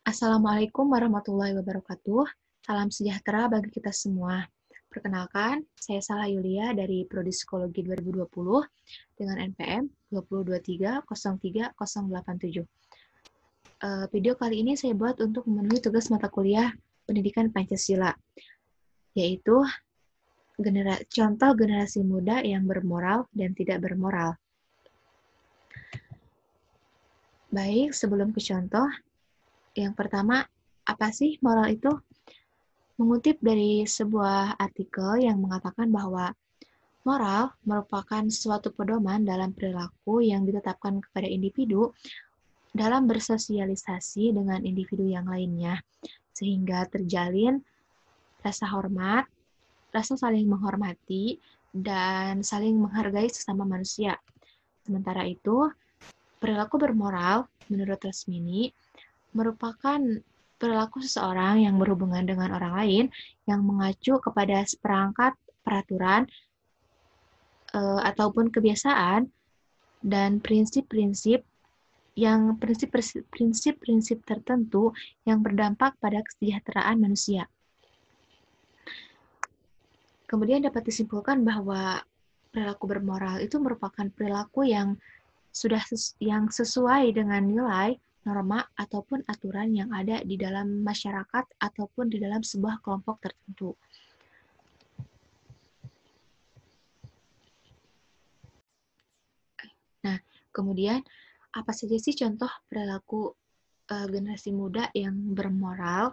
Assalamualaikum warahmatullahi wabarakatuh. Salam sejahtera bagi kita semua. Perkenalkan, saya Salah Yulia dari Prodi Psikologi 2020 dengan NPM 2023030087. Video kali ini saya buat untuk memenuhi tugas mata kuliah Pendidikan Pancasila, yaitu contoh generasi muda yang bermoral dan tidak bermoral. Baik, sebelum ke contoh, yang pertama, apa sih moral itu? Mengutip dari sebuah artikel yang mengatakan bahwa moral merupakan suatu pedoman dalam perilaku yang ditetapkan kepada individu dalam bersosialisasi dengan individu yang lainnya, sehingga terjalin rasa hormat, rasa saling menghormati, dan saling menghargai sesama manusia. Sementara itu, perilaku bermoral, menurut Resmini, merupakan perilaku seseorang yang berhubungan dengan orang lain yang mengacu kepada seperangkat peraturan ataupun kebiasaan dan prinsip-prinsip tertentu yang berdampak pada kesejahteraan manusia. Kemudian dapat disimpulkan bahwa perilaku bermoral itu merupakan perilaku yang sesuai dengan nilai, norma, ataupun aturan yang ada di dalam masyarakat ataupun di dalam sebuah kelompok tertentu. Nah, kemudian apa saja sih contoh perilaku generasi muda yang bermoral?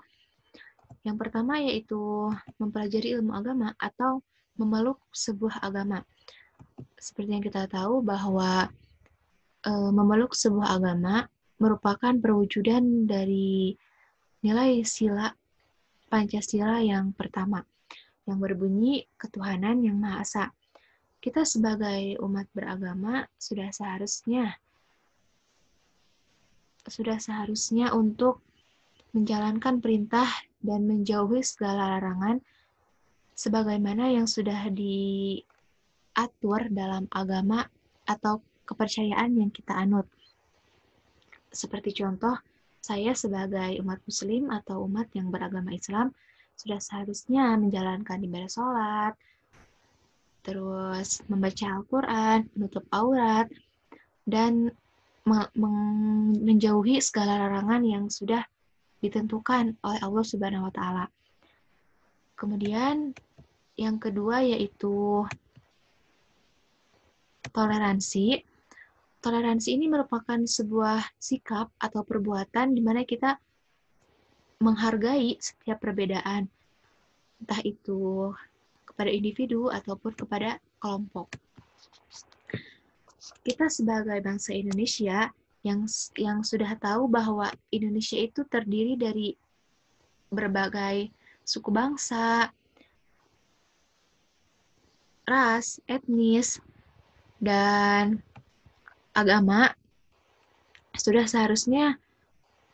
Yang pertama yaitu mempelajari ilmu agama atau memeluk sebuah agama. Seperti yang kita tahu bahwa memeluk sebuah agama merupakan perwujudan dari nilai sila Pancasila yang pertama, yang berbunyi ketuhanan yang Maha Esa. Kita sebagai umat beragama sudah seharusnya untuk menjalankan perintah dan menjauhi segala larangan sebagaimana yang sudah diatur dalam agama atau kepercayaan yang kita anut. Seperti contoh, saya sebagai umat muslim atau umat yang beragama Islam sudah seharusnya menjalankan ibadah sholat, terus membaca Al-Quran, menutup aurat, dan menjauhi segala larangan yang sudah ditentukan oleh Allah Subhanahu wa Ta'ala. Kemudian yang kedua yaitu toleransi. Toleransi ini merupakan sebuah sikap atau perbuatan di mana kita menghargai setiap perbedaan, entah itu kepada individu ataupun kepada kelompok. Kita sebagai bangsa Indonesia yang sudah tahu bahwa Indonesia itu terdiri dari berbagai suku bangsa, ras, etnis, dan agama, sudah seharusnya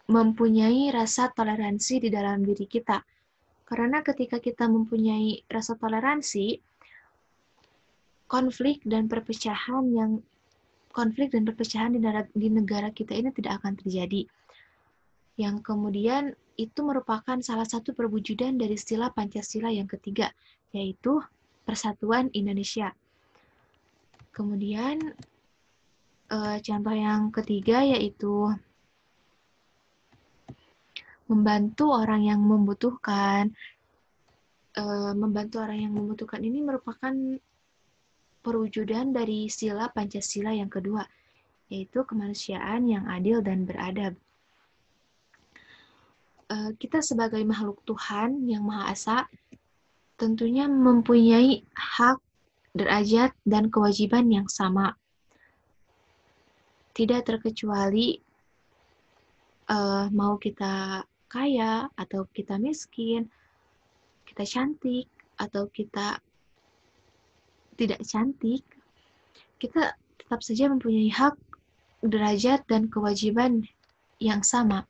mempunyai rasa toleransi di dalam diri kita. Karena ketika kita mempunyai rasa toleransi, konflik dan perpecahan di negara kita ini tidak akan terjadi. Yang kemudian itu merupakan salah satu perwujudan dari sila Pancasila yang ketiga, yaitu Persatuan Indonesia. Kemudian contoh yang ketiga yaitu membantu orang yang membutuhkan. Membantu orang yang membutuhkan ini merupakan perwujudan dari sila Pancasila yang kedua, yaitu kemanusiaan yang adil dan beradab. Kita sebagai makhluk Tuhan yang Maha Esa tentunya mempunyai hak, derajat, dan kewajiban yang sama. Tidak terkecuali mau kita kaya atau kita miskin, kita cantik atau kita tidak cantik, kita tetap saja mempunyai hak, derajat, dan kewajiban yang sama.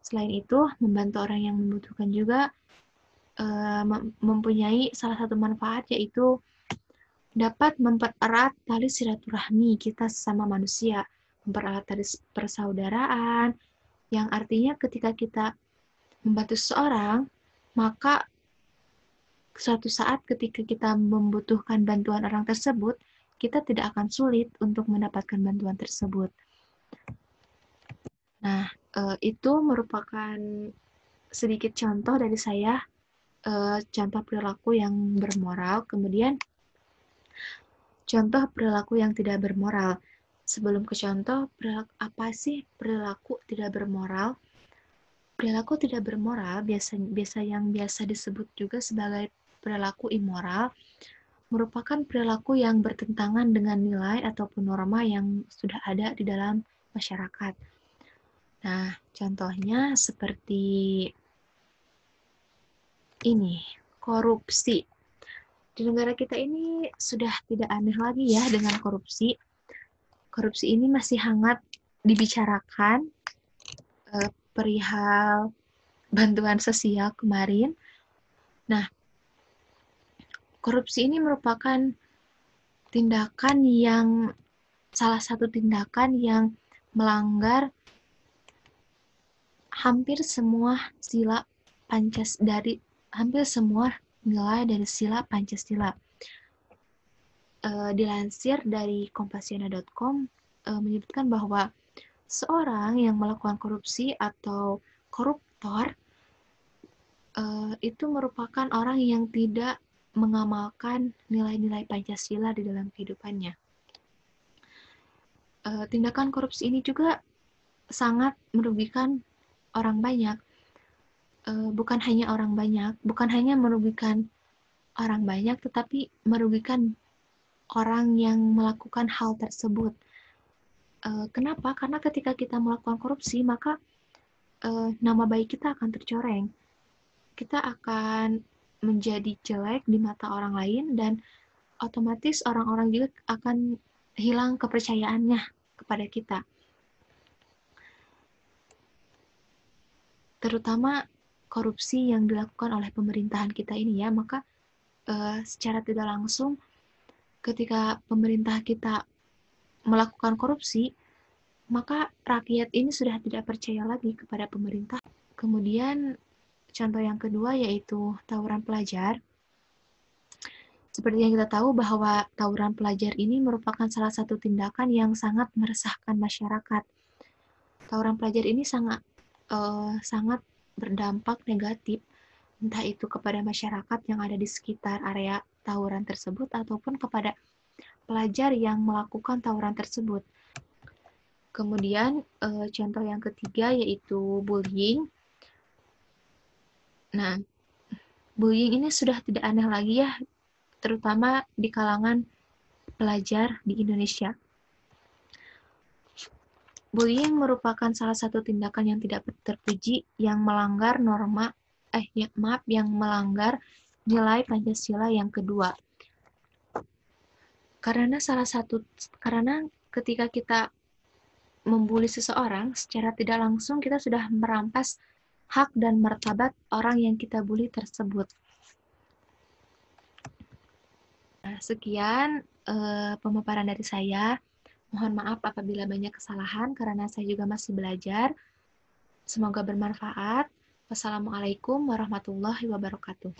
Selain itu, membantu orang yang membutuhkan juga mempunyai salah satu manfaat, yaitu dapat mempererat tali silaturahmi kita sesama manusia, mempererat tali persaudaraan, yang artinya ketika kita membantu seseorang, maka suatu saat ketika kita membutuhkan bantuan orang tersebut, kita tidak akan sulit untuk mendapatkan bantuan tersebut. Nah, itu merupakan sedikit contoh dari saya, contoh perilaku yang bermoral, kemudian contoh perilaku yang tidak bermoral. Sebelum ke contoh, apa sih perilaku tidak bermoral? Perilaku tidak bermoral, biasa disebut juga sebagai perilaku immoral, merupakan perilaku yang bertentangan dengan nilai ataupun norma yang sudah ada di dalam masyarakat. Nah, contohnya seperti ini, korupsi. Di negara kita ini sudah tidak aneh lagi ya dengan korupsi. Korupsi ini masih hangat dibicarakan perihal bantuan sosial kemarin. Nah, korupsi ini merupakan salah satu tindakan yang melanggar hampir semua nilai dari sila Pancasila. Dilansir dari kompasiana.com menyebutkan bahwa seorang yang melakukan korupsi atau koruptor itu merupakan orang yang tidak mengamalkan nilai-nilai Pancasila di dalam kehidupannya. Tindakan korupsi ini juga sangat merugikan orang banyak. Bukan hanya merugikan orang banyak, tetapi merugikan orang yang melakukan hal tersebut. Kenapa? Karena ketika kita melakukan korupsi, maka nama baik kita akan tercoreng. Kita akan menjadi jelek di mata orang lain dan otomatis orang-orang juga akan hilang kepercayaannya kepada kita. Terutama korupsi yang dilakukan oleh pemerintahan kita ini ya, maka secara tidak langsung ketika pemerintah kita melakukan korupsi, maka rakyat ini sudah tidak percaya lagi kepada pemerintah. Kemudian contoh yang kedua yaitu tawuran pelajar. Seperti yang kita tahu bahwa tawuran pelajar ini merupakan salah satu tindakan yang sangat meresahkan masyarakat. Tawuran pelajar ini sangat berdampak negatif, entah itu kepada masyarakat yang ada di sekitar area tawuran tersebut ataupun kepada pelajar yang melakukan tawuran tersebut. Kemudian contoh yang ketiga yaitu bullying. Nah, bullying ini sudah tidak aneh lagi ya, terutama di kalangan pelajar di Indonesia. Bullying merupakan salah satu tindakan yang tidak terpuji yang melanggar nilai Pancasila yang kedua. Karena ketika kita membuli seseorang, secara tidak langsung kita sudah merampas hak dan martabat orang yang kita bully tersebut. Nah, sekian pemaparan dari saya. Mohon maaf apabila banyak kesalahan karena saya juga masih belajar. Semoga bermanfaat. Wassalamualaikum warahmatullahi wabarakatuh.